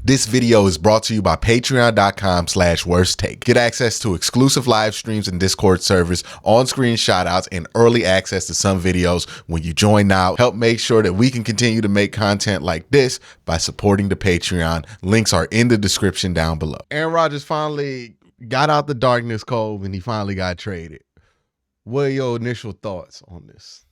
This video is brought to you by patreon.com/worsttake. Get access to exclusive live streams and Discord servers, on-screen shoutouts, and early access to some videos when you join now. Help make sure that we can continue to make content like this by supporting the Patreon. Links are in the description down below. Aaron Rodgers finally got out the darkness, Cole, and he finally got traded. What are your initial thoughts on this?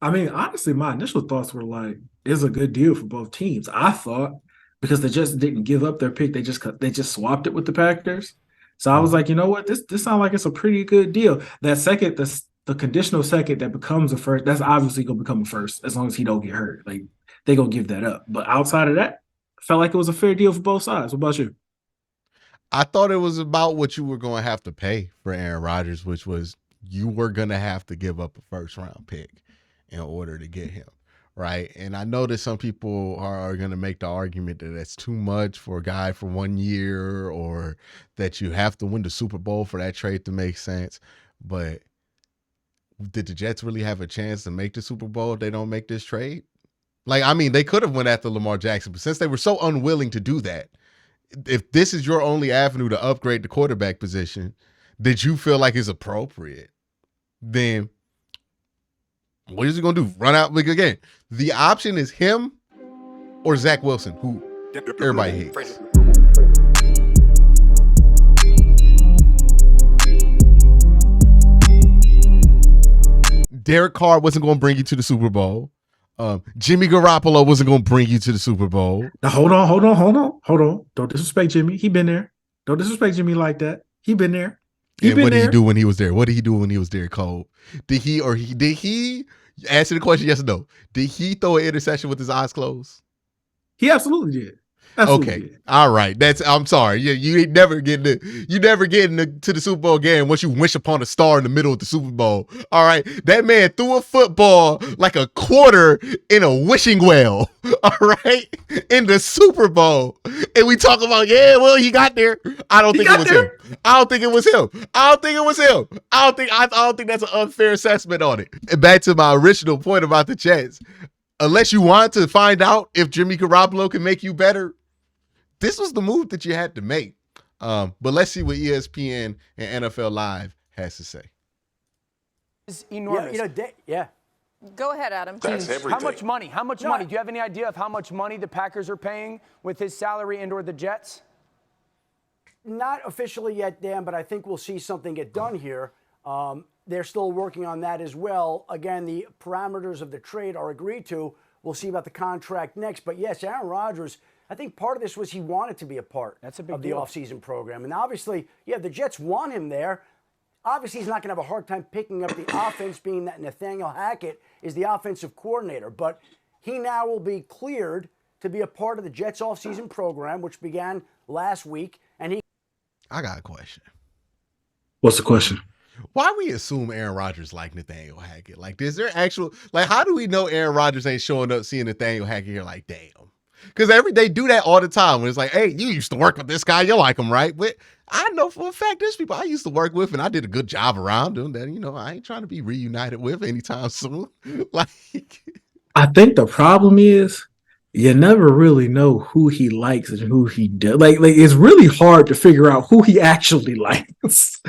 I mean, honestly, my initial thoughts were like, it's a good deal for both teams. I thought because they just didn't give up their pick, they just swapped it with the Packers. So I was like, you know what, this sounds like it's a pretty good deal. That second, the conditional second that becomes a first, that's obviously gonna become a first as long as he don't get hurt. Like they gonna give that up. But outside of that, I felt like it was a fair deal for both sides. What about you? I thought it was about what you were going to have to pay for Aaron Rodgers, which was you were going to have to give up a first-round pick in order to get him, right? And I know that some people are going to make the argument that that's too much for a guy for 1 year, or that you have to win the Super Bowl for that trade to make sense. But did the Jets really have a chance to make the Super Bowl if they don't make this trade? Like, I mean, they could have went after Lamar Jackson, but since they were so unwilling to do that, if this is your only avenue to upgrade the quarterback position that you feel like is appropriate, then what is he going to do? Run out? Like, again, the option is him or Zach Wilson, who everybody hates. Derek Carr wasn't going to bring you to the Super Bowl. Jimmy Garoppolo wasn't going to bring you to the Super Bowl. Now, hold on. Don't disrespect Jimmy. He been there. Don't disrespect Jimmy like that. He been there. And what did he do when he was there? What did he do when he was there, Cole? Did he answer the question yes or no? Did he throw an interception with his eyes closed? He absolutely did. Absolutely okay. did. All right. I'm sorry. You never get to the Super Bowl game once you wish upon a star in the middle of the Super Bowl. All right. That man threw a football like a quarter in a wishing well. All right. In the Super Bowl. And we talk about, yeah, well, he got there. I don't think it was him. I don't think that's an unfair assessment on it. And back to my original point about the Jets. Unless you want to find out if Jimmy Garoppolo can make you better, this was the move that you had to make. But let's see what ESPN and NFL Live has to say. It's enormous. Yeah. Go ahead, Adam. That's everything. How much money? How much money? Do you have any idea of how much money the Packers are paying with his salary and/or the Jets? Not officially yet, Dan, but I think we'll see something get done here. They're still working on that as well. Again, the parameters of the trade are agreed to. We'll see about the contract next. But yes, Aaron Rodgers, I think part of this was he wanted to be a part of the offseason program. And obviously, yeah, the Jets want him there. Obviously, he's not going to have a hard time picking up the offense, being that Nathaniel Hackett is the offensive coordinator. But he now will be cleared to be a part of the Jets offseason program, which began last week. And I got a question. What's the question? Why we assume Aaron Rodgers like Nathaniel Hackett? Like, is there actual, like, how do we know Aaron Rodgers ain't showing up seeing Nathaniel Hackett here like, damn? Because they do that all the time when it's like, hey, you used to work with this guy, you like him, right? But I know for a fact there's people I used to work with and I did a good job around them that, I ain't trying to be reunited with anytime soon. Like, I think the problem is you never really know who he likes and who he does. Like it's really hard to figure out who he actually likes.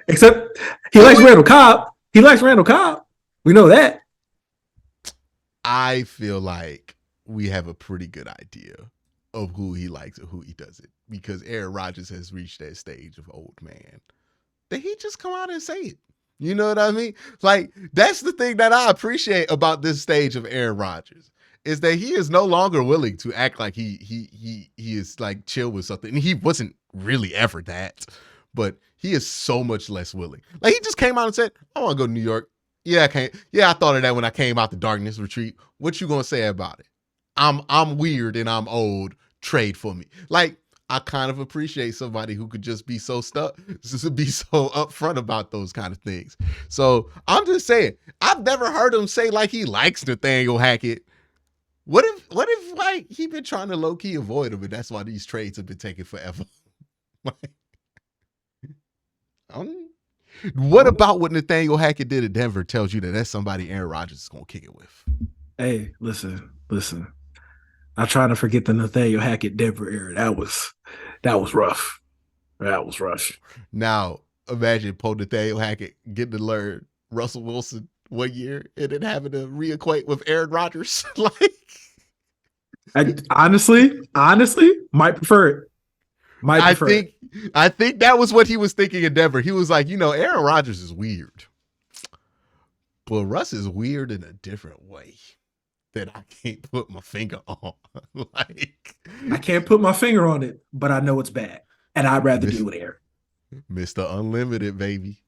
Except he likes Randall Cobb. We know that. I feel like we have a pretty good idea of who he likes and who he doesn't, because Aaron Rodgers has reached that stage of old man that he just come out and say it. You know what I mean? Like, that's the thing that I appreciate about this stage of Aaron Rodgers, is that he is no longer willing to act like he is like chill with something. And he wasn't really ever that, but he is so much less willing. Like, he just came out and said, I want to go to New York. Yeah, I can't. Yeah, I thought of that when I came out the darkness retreat. What you gonna say about it? I'm weird and I'm old. Trade for me. Like, I kind of appreciate somebody who could just be so be so upfront about those kind of things. So I'm just saying, I've never heard him say like he likes Nathaniel Hackett. What if like he been trying to low key avoid him, and that's why these trades have been taking forever? What about what Nathaniel Hackett did at Denver tells you that that's somebody Aaron Rodgers is gonna kick it with? Hey, listen. I'm trying to forget the Nathaniel Hackett Denver era. That was rough. That was rough. Now, imagine Poe Nathaniel Hackett getting to learn Russell Wilson 1 year and then having to reacquaint with Aaron Rodgers. Like, I honestly, might prefer it. I think that was what he was thinking in Denver. He was like, Aaron Rodgers is weird, but Russ is weird in a different way that I can't put my finger on. Like, I can't put my finger on it, but I know it's bad, and I'd rather do it here. Mr. Unlimited, baby.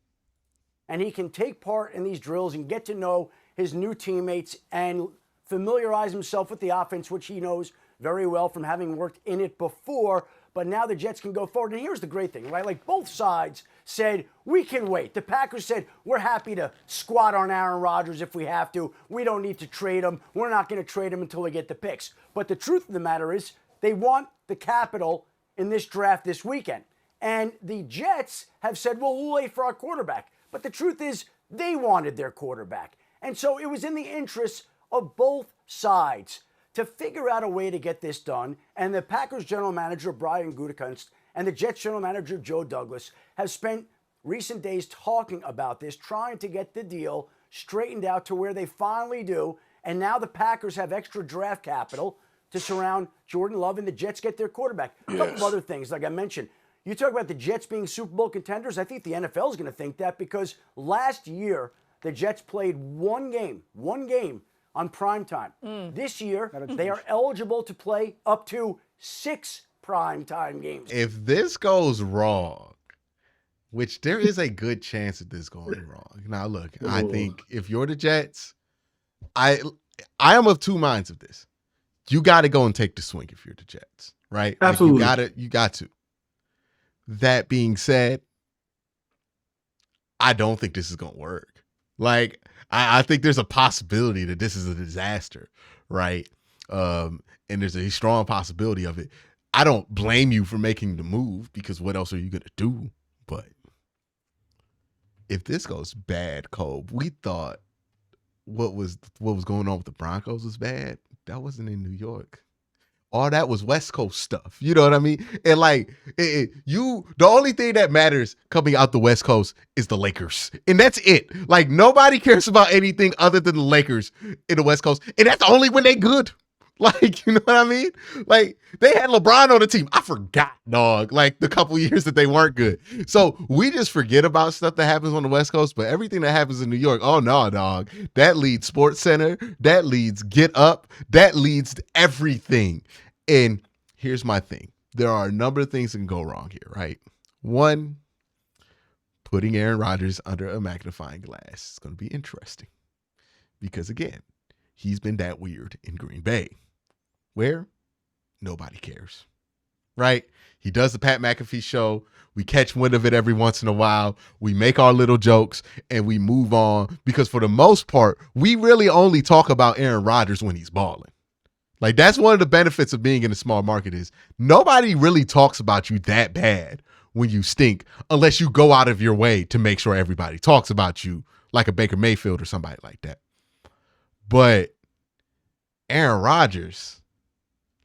And he can take part in these drills and get to know his new teammates and familiarize himself with the offense, which he knows very well from having worked in it before. But now the Jets can go forward. And here's the great thing, right? Like, both sides said, we can wait. The Packers said, we're happy to squat on Aaron Rodgers if we have to. We don't need to trade him. We're not going to trade him until we get the picks. But the truth of the matter is, they want the capital in this draft this weekend. And the Jets have said, well, we'll wait for our quarterback. But the truth is, they wanted their quarterback. And so it was in the interests of both sides to figure out a way to get this done. And the Packers general manager, Brian Gutekunst, and the Jets general manager, Joe Douglas, have spent recent days talking about this, trying to get the deal straightened out to where they finally do. And now the Packers have extra draft capital to surround Jordan Love, and the Jets get their quarterback. A couple of other things, like I mentioned. You talk about the Jets being Super Bowl contenders. I think the NFL is going to think that because last year the Jets played one game on prime time. This year they are eligible to play up to 6 prime time games. If this goes wrong, which there is a good chance of this going wrong. Now, look, I think if you're the Jets, I am of two minds of this. You got to go and take the swing if you're the Jets, right? Absolutely. Like you got to. That being said, I don't think this is going to work. Like, I think there's a possibility that this is a disaster, right? And there's a strong possibility of it. I don't blame you for making the move because what else are you going to do? But if this goes bad, Colb, we thought what was going on with the Broncos was bad. That wasn't in New York. All that was West Coast stuff. You know what I mean? And like, the only thing that matters coming out the West Coast is the Lakers. And that's it. Like, nobody cares about anything other than the Lakers in the West Coast. And that's only when they good. Like, you know what I mean? Like, they had LeBron on the team. I forgot, dog, like the couple years that they weren't good. So we just forget about stuff that happens on the West Coast, but everything that happens in New York, oh no, dog. That leads Sports Center. That leads Get Up. That leads to everything. And here's my thing. There are a number of things that can go wrong here, right? One, putting Aaron Rodgers under a magnifying glass is going to be interesting. Because again, he's been that weird in Green Bay. Where nobody cares, right? He does the Pat McAfee show. We catch wind of it every once in a while. We make our little jokes and we move on because for the most part, we really only talk about Aaron Rodgers when he's balling. Like, that's one of the benefits of being in a small market is nobody really talks about you that bad when you stink unless you go out of your way to make sure everybody talks about you like a Baker Mayfield or somebody like that. But Aaron Rodgers,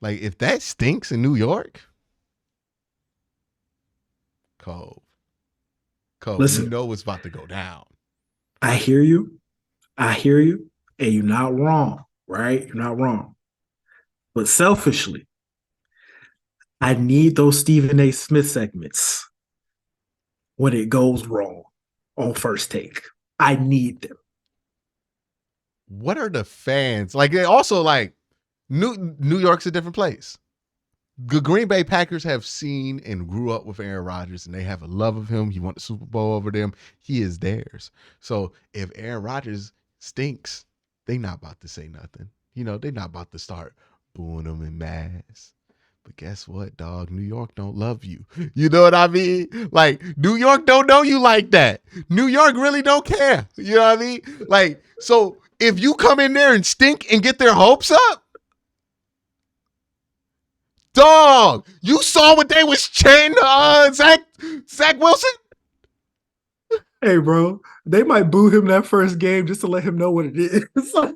like, if that stinks in New York, Cole, Listen, you know what's about to go down. I hear you. And you're not wrong, right? You're not wrong. But selfishly, I need those Stephen A. Smith segments when it goes wrong on First Take. I need them. What are the fans like? They also like New York's a different place. The Green Bay Packers have seen and grew up with Aaron Rodgers, and they have a love of him. He won the Super Bowl over them. He is theirs. So if Aaron Rodgers stinks, they not about to say nothing. You know, they're not about to start booing him in mass. But guess what, dog? New York don't love you. You know what I mean? Like, New York don't know you like that. New York really don't care. You know what I mean? Like, so if you come in there and stink and get their hopes up, dog, you saw what they was chanting Zach Wilson? Hey, bro, they might boo him that first game just to let him know what it is. So,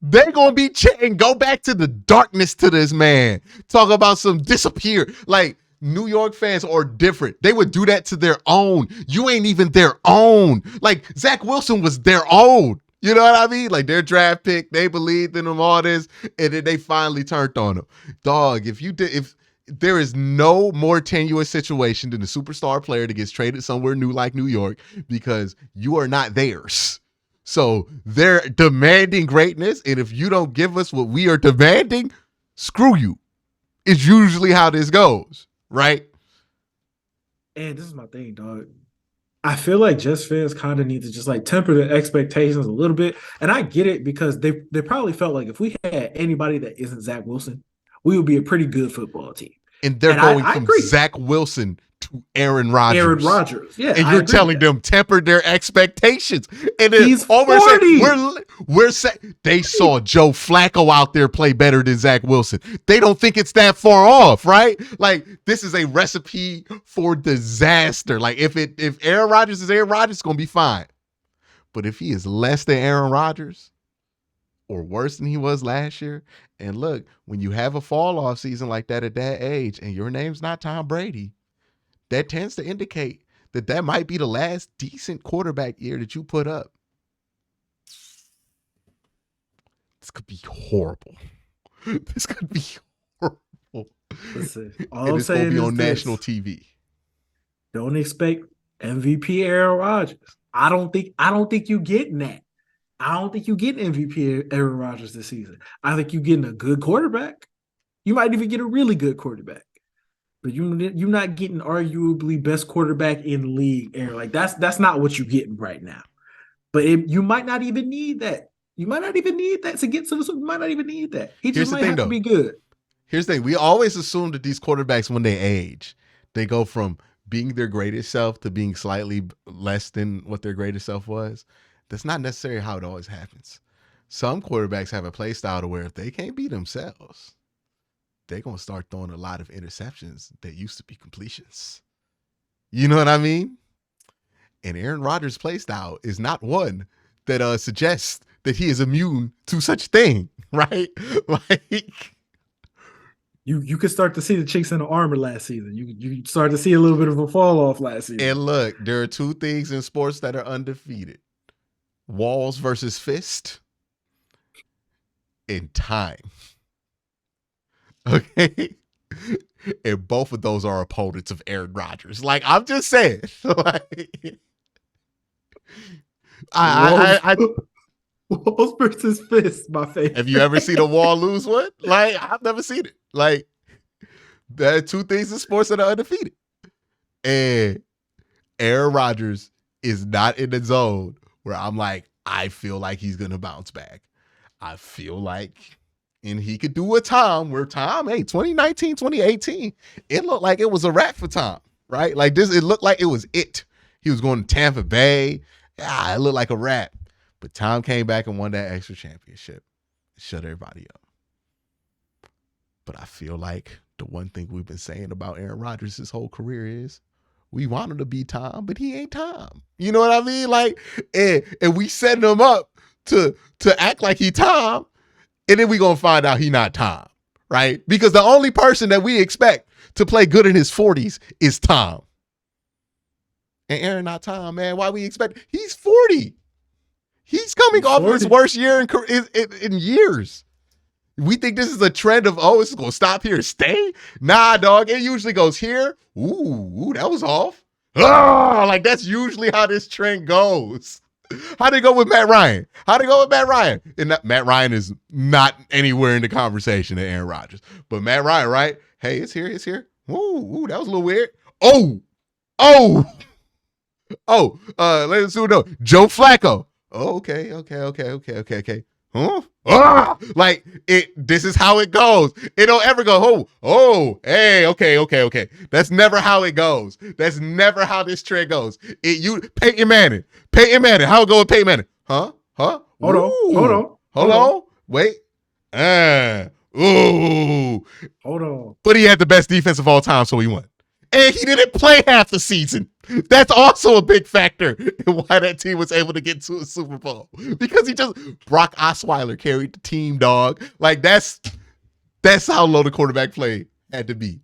They're going to be chanting, go back to the darkness to this man. Talk about some disappear. Like, New York fans are different. They would do that to their own. You ain't even their own. Like, Zach Wilson was their own. You know what I mean? Like, their draft pick, they believed in him, all this, and then they finally turned on him. Dog, if there is no more tenuous situation than a superstar player that gets traded somewhere new like New York because you are not theirs. So they're demanding greatness, and if you don't give us what we are demanding, screw you. It's usually how this goes, right? And this is my thing, dog. I feel like Jets fans kind of need to just like temper their expectations a little bit. And I get it because they probably felt like if we had anybody that isn't Zach Wilson, we would be a pretty good football team. And they're going from Zach Wilson to Aaron Rodgers. Aaron Rodgers, yeah. And you're telling them temper their expectations. And then he's 40. They saw Joe Flacco out there play better than Zach Wilson. They don't think it's that far off, right? Like, this is a recipe for disaster. Like, if Aaron Rodgers is Aaron Rodgers, it's gonna be fine. But if he is less than Aaron Rodgers or worse than he was last year, and look, when you have a fall off season like that at that age, and your name's not Tom Brady, that tends to indicate that might be the last decent quarterback year that you put up. This could be horrible. This could be horrible. Listen, all and it's going to be on national TV. Don't expect MVP Aaron Rodgers. I don't think you're getting that. I don't think you get MVP Aaron Rodgers this season. I think you're getting a good quarterback. You might even get a really good quarterback. But you're not getting arguably best quarterback in the league, Aaron. Like that's not what you're getting right now. But you might not even need that. You might not even need that to get to the Super. You might not even need that. He just might have to be good. Here's the thing. We always assume that these quarterbacks, when they age, they go from being their greatest self to being slightly less than what their greatest self was. That's not necessarily how it always happens. Some quarterbacks have a play style to where if they can't be themselves, they're going to start throwing a lot of interceptions that used to be completions. You know what I mean? And Aaron Rodgers' play style is not one that suggests that he is immune to such thing, right? Like, you could start to see the chinks in the armor last season. You start to see a little bit of a fall off last season. And look, there are two things in sports that are undefeated: walls versus fist, and time. Okay, and both of those are opponents of Aaron Rodgers. Like, I'm just saying, like, walls versus fists, my favorite. Have you ever seen a wall lose one? Like, I've never seen it. Like, there are two things in sports that are undefeated, and Aaron Rodgers is not in the zone where I'm like, I feel like he's gonna bounce back. I feel like. And he could do a time where Tom, 2019, 2018, it looked like it was a wrap for Tom, right? Like this, it looked like it was it. He was going to Tampa Bay. Yeah, it looked like a wrap. But Tom came back and won that extra championship. Shut everybody up. But I feel like the one thing we've been saying about Aaron Rodgers his whole career is we want him to be Tom, but he ain't Tom. You know what I mean? Like, and we setting him up to act like he Tom. And then we're going to find out he not Tom, right? Because the only person that we expect to play good in his 40s is Tom. And Aaron not Tom, man. Why we expect? He's 40. He's coming off of his worst year in years. We think this is a trend of, this is going to stop here and stay? Nah, dog. It usually goes here. Ooh, that was off. Like that's usually how this trend goes. How'd it go with Matt Ryan? And Matt Ryan is not anywhere in the conversation of Aaron Rodgers. But Matt Ryan, right? Hey, it's here. Ooh, that was a little weird. Let's do it. Joe Flacco. Oh, okay. Huh? Like this is how it goes. It don't ever go, hey, okay. That's never how it goes. That's never how this trend goes. Peyton Manning. How it go with Peyton Manning? Huh? Hold on. Wait. Hold on. But he had the best defense of all time, so he won. And he didn't play half the season. That's also a big factor in why that team was able to get to a Super Bowl. Because Brock Osweiler carried the team, dog. Like, that's how low the quarterback play had to be.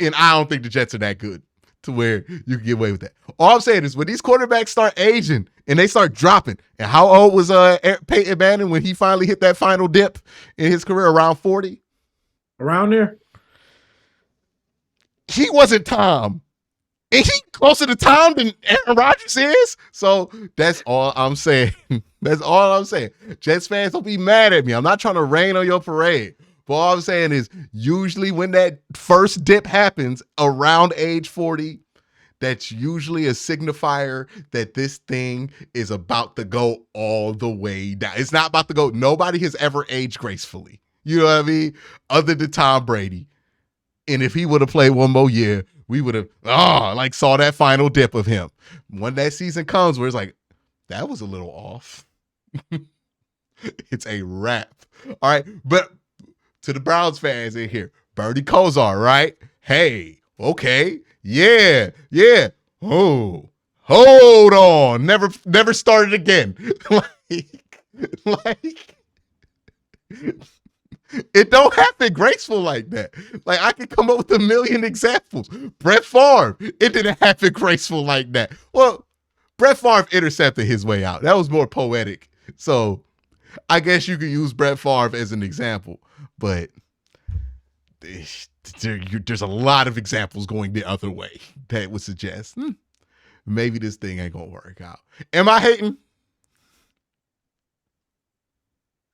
And I don't think the Jets are that good to where you can get away with that. All I'm saying is when these quarterbacks start aging and they start dropping, and how old was Peyton Manning when he finally hit that final dip in his career? Around 40? Around there? He wasn't Tom. And he closer to Tom than Aaron Rodgers is. So that's all I'm saying. That's all I'm saying. Jets fans, don't be mad at me. I'm not trying to rain on your parade. But all I'm saying is usually when that first dip happens around age 40, that's usually a signifier that this thing is about to go all the way down. It's not about to go. Nobody has ever aged gracefully. You know what I mean? Other than Tom Brady. And if he would have played one more year, we would have, saw that final dip of him. When that season comes where it's like, that was a little off. It's a wrap. All right. But to the Browns fans in here, Bernie Kosar, right? Hey, okay. Yeah. Oh, hold on. Never started again. like, it don't happen graceful like that. Like, I could come up with a million examples. Brett Favre, it didn't happen graceful like that. Well, Brett Favre intercepted his way out. That was more poetic. So I guess you could use Brett Favre as an example. But there's a lot of examples going the other way that would suggest maybe this thing ain't going to work out. Am I hating?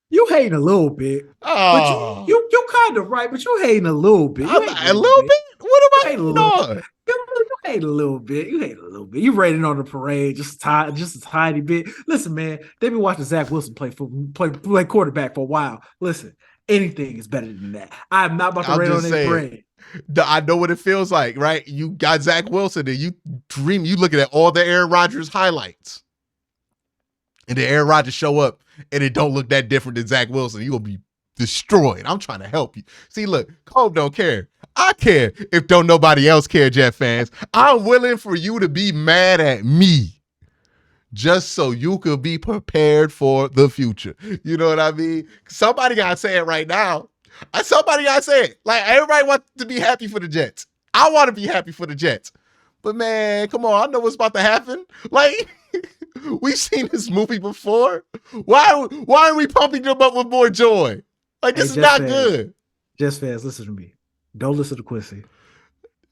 You hating a little bit. Oh. But you kind of right, but you hating a little bit. A little bit? What am I hating on? You hate a little bit. You rated on the parade just a tiny bit. Listen, man, they've been watching Zach Wilson play quarterback for a while. Listen, anything is better than that. I'm not about to rate on any parade. I know what it feels like, right? You got Zach Wilson and you looking at all the Aaron Rodgers highlights. And then Aaron Rodgers show up and it don't look that different than Zach Wilson. You'll be destroyed. I'm trying to help you. See, look, Colb don't care. I care if don't nobody else care, Jet fans. I'm willing for you to be mad at me just so you could be prepared for the future. You know what I mean? Somebody got to say it right now. Somebody got to say it. Like, everybody wants to be happy for the Jets. I want to be happy for the Jets. But, man, come on. I know what's about to happen. Like, we've seen this movie before. Why are we pumping them up with more joy? Like, this is not good. Jets fans, listen to me. Don't listen to Quincy.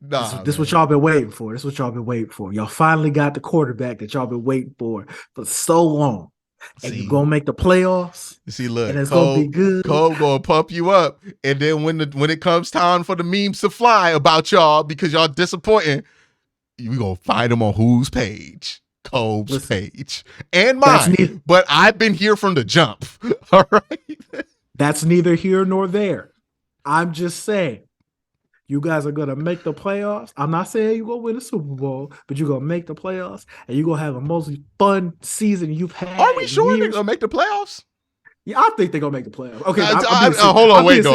Nah, this is what y'all been waiting for. This is what y'all been waiting for. Y'all finally got the quarterback that y'all been waiting for so long. And you're going to make the playoffs. See, look, and it's going to be good. Cole going to pump you up. And then when it comes time for the memes to fly about y'all because y'all disappointing, we going to find them on whose page? Cole's page. And mine. But I've been here from the jump. All right? That's neither here nor there. I'm just saying. You guys are going to make the playoffs. I'm not saying you're going to win a Super Bowl, but you're going to make the playoffs, and you're going to have the most fun season you've had. Are we sure they're going to make the playoffs? Yeah, I think they're going to make the playoffs. Okay, hold on, wait.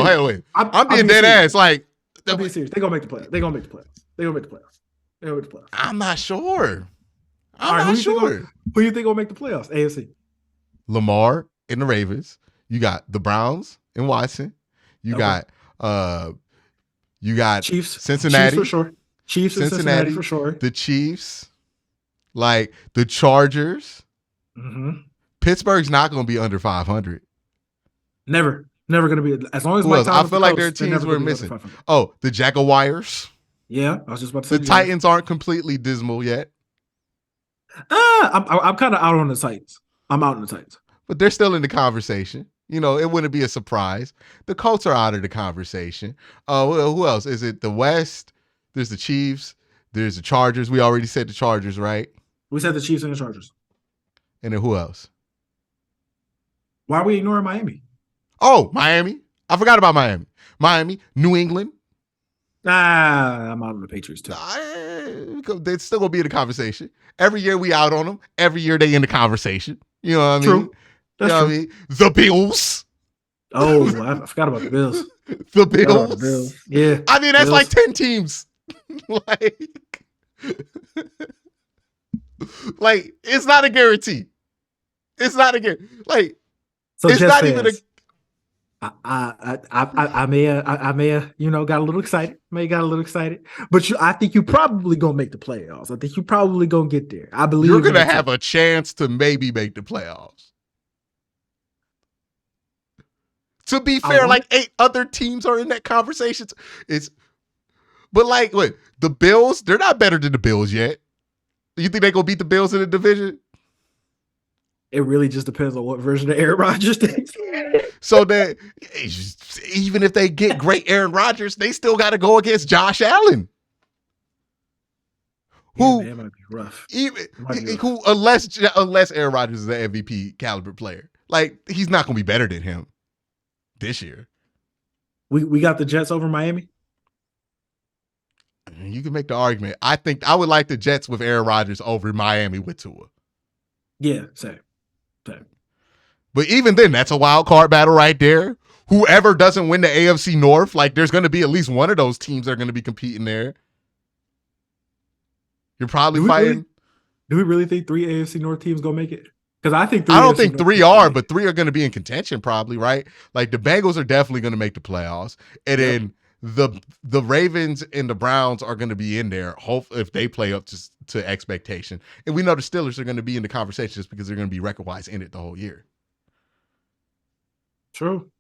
I'm being dead ass. Like, I'm being serious. They're going to make the playoffs. They're going to make the playoffs. They're going to make the playoffs. They're going to make the playoffs. I'm not sure. I'm not sure. Who do you think will make the playoffs? AFC. Lamar and the Ravens. You got the Browns and Watson. You got Chiefs, Cincinnati Chiefs for sure. Chiefs and Cincinnati for sure. The Chiefs, like the Chargers. Mm-hmm. Pittsburgh's not going to be under 500. Never going to be. As long as I feel like there are teams we're missing. Oh, the Jaguars. Yeah, I was just about to say the Titans aren't completely dismal yet. I'm kind of out on the Titans. I'm out on the Titans, but they're still in the conversation. You know, it wouldn't be a surprise. The Colts are out of the conversation. Who else? Is it the West? There's the Chiefs. There's the Chargers. We already said the Chargers, right? We said the Chiefs and the Chargers. And then who else? Why are we ignoring Miami? Oh, Miami. I forgot about Miami. Miami, New England. I'm out on the Patriots, too. They're still going to be in the conversation. Every year we out on them. Every year they in the conversation. You know what I mean? True. That's true. I mean? The Bills. Oh, I forgot about the Bills. The Bills. Yeah. I mean, that's Bills. Like 10 teams. Like, Like, it's not a guarantee. It's not a guarantee. Like, So it's Jets not fans, even a. I may have, got a little excited. But I think you probably gonna make the playoffs. I think you probably gonna get there. I believe You're gonna in the have team. a chance to maybe make the playoffs. To be fair, like 8 other teams are in that conversation. But like, look, the Bills, they're not better than the Bills yet. You think they gonna beat the Bills in the division? It really just depends on what version of Aaron Rodgers they. So that even if they get great Aaron Rodgers, they still got to go against Josh Allen. Who It might be rough. Who unless Aaron Rodgers is an MVP caliber player, like he's not gonna be better than him this year. We got the Jets over Miami. You can make the argument. I think I would like the Jets with Aaron Rodgers over Miami with Tua. Yeah, same. But even then, that's a wild card battle right there. Whoever doesn't win the AFC North, like there's going to be at least one of those teams that are going to be competing there. You're probably fighting. Do we really think 3 AFC North teams gonna make it? Because I think I don't think 3 are, but 3 are going to be in contention probably, right? Like the Bengals are definitely going to make the playoffs, and then the Ravens and the Browns are going to be in there. Hopefully, if they play up to expectation, and we know the Steelers are going to be in the conversation just because they're going to be record-wise in it the whole year. True.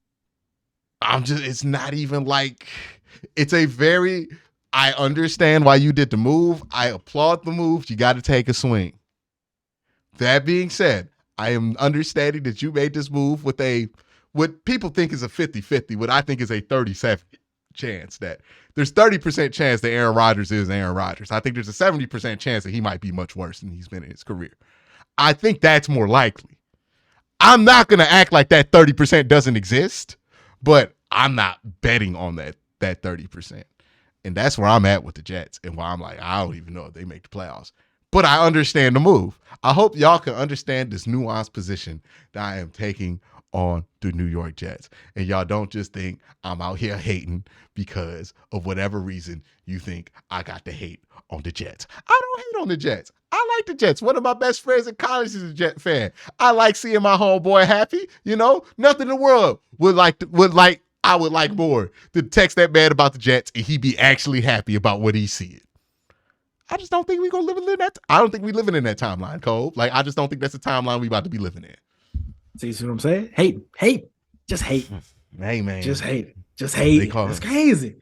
It's not even like, I understand why you did the move. I applaud the move. You got to take a swing. That being said, I am understanding that you made this move with what people think is a 50-50, what I think is a 37 chance that there's 30% chance that Aaron Rodgers is Aaron Rodgers. I think there's a 70% chance that he might be much worse than he's been in his career. I think that's more likely. I'm not going to act like that 30% doesn't exist, but I'm not betting on that 30%. And that's where I'm at with the Jets and why I'm like, I don't even know if they make the playoffs. But I understand the move. I hope y'all can understand this nuanced position that I am taking on the New York Jets. And y'all don't just think I'm out here hating because of whatever reason you think I got to hate on the Jets. I don't hate on the Jets. I like the Jets. One of my best friends in college is a Jet fan. I like seeing my homeboy happy. Nothing in the world I would like more to text that man about the Jets and he be actually happy about what he's seeing. I just don't think we're going to live in that. I don't think we're living in that timeline, Cole. Like, I just don't think that's the timeline we about to be living in. See what I'm saying? Hate. Just hate. Hey, man. Just hate. That's crazy.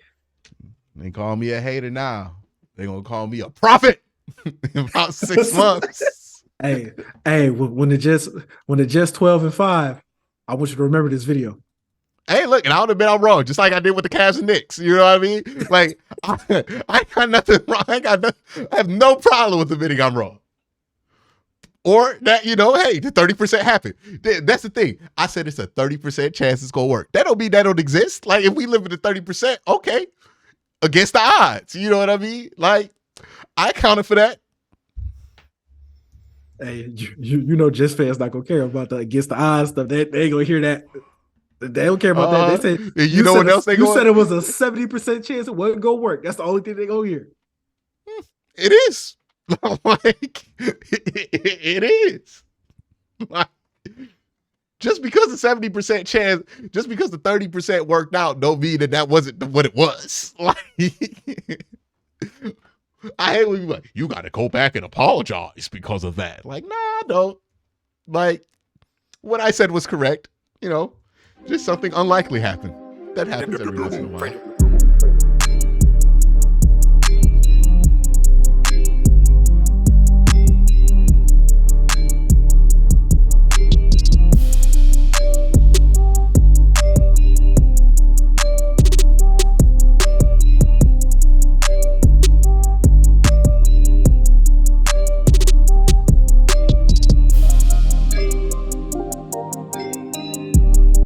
They call me a hater now. They're going to call me a prophet in about 6 months. Hey, when the Jets 12-5, I want you to remember this video. Hey, look, and I would admit I'm wrong, just like I did with the Cavs and Knicks. You know what I mean? Like, I got nothing wrong. I have no problem with admitting I'm wrong. Or that, hey, the 30% happened. That's the thing. I said it's a 30% chance it's going to work. That don't mean that don't exist. Like, if we live in the 30%, okay, against the odds. You know what I mean? Like, I accounted for that. Hey, Jets fans not going to care about the against the odds stuff. They ain't going to hear that. They don't care about that. They say you know what else they You said it was a 70% chance it wasn't gonna work. That's the only thing they gonna hear. It is. Like it is. Like, just because the 70% chance, just because the 30% worked out, don't mean that wasn't what it was. Like I hate when you're like, you got to go back and apologize because of that. Like, nah, I don't. Like, what I said was correct. Just something unlikely happened. That happens every once in a while.